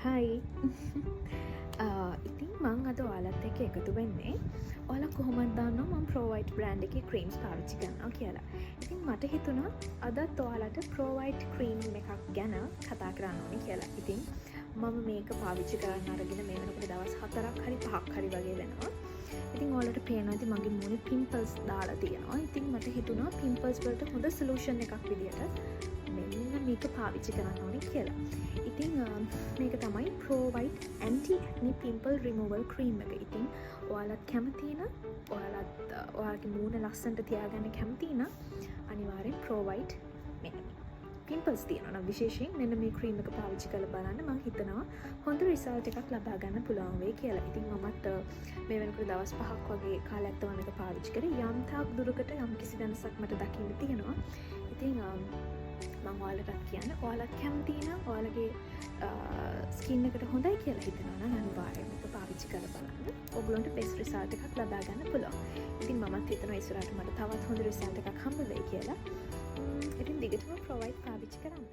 හයි ඉතින් මං අද ඔයාලත් එක්ක එකතු වෙන්නේ ඔයාලා කොහොමද දන්නවා මම ප්‍රෝවයිට් බ්‍රෑන්ඩ් එකේ ක්‍රීම්ස් පාවිච්චි කරනවා කියලා. ඉතින් මට හිතුණා අදත් ඔයාලට ප්‍රෝවයිට් ක්‍රීම් එකක් ගැන කතා කරන්න ඕනේ කියලා. ඉතින් මම මේක පාවිච්චි කරන්න අරගෙන මේ වෙනකොට දවස් 4ක් හරි 5ක් හරි වගේ වෙනවා. ඉතින් ඔයාලට පේනවා ඉතින් මගේ මුණේ පිම්පල්ස් දාලා තියෙනවා. ඉතින් මට හිතුණා පිම්පල්ස් වලට හොඳ සොලියුෂන් එකක් විදියට මෙන්න මේක පාවිච්චි කරන්න ඕනේ කියලා. ඉතින් මේක තමයි ප්‍රෝවයිට් ඇන්ටි ඇක්නි පිම්පල් රිමූවල් ක්‍රීම් එක. ඉතින් ඔයාලත් කැමති නම් ඔයාලගේ මූණ ලස්සනට තියාගන්න කැමති නම් අනිවාර්යෙන් ප්‍රෝවයිට් මෙන්න පිම්පල්ස් තියෙනවා නම් විශේෂයෙන් මෙන්න මේ ක්‍රීම් එක පාවිච්චි කරලා බලන්න. මම හිතනවා හොඳ රිසල්ට් එකක් ලබා ගන්න පුළුවන් වෙයි කියලා. ඉතින් මමත් මේ වෙනකොට දවස් 5ක් වගේ කාලයක් තමයි මේක පාවිච්චි කරේ. යම් තාක් දුරකට යම් කිසි වෙනසක් මට දකින්න තියෙනවා. ඉතින් මම ඔයාලටත් කියන්න ඔයාලත් කැමති නම් ඔයාලගේ ස්කින් එකට හොඳයි කියලා හිතනවා නම් අනිවාර්යයෙන් මේක පාවිච්චි කරලා බලන්න. ඔයගොල්ලන්ට බෙස්ට් රිසල්ට් එකක් ලබා ගන්න පුළුවන්. ඉතින් මමත් හිතනවා ඉස්සරහට මට තවත් හොඳ රිසල්ට් එකක් හම්බ වෙයි කියලා. ඉතින් දිගටම ප්‍රෝවයිට් පාවිච්චි කරන්න.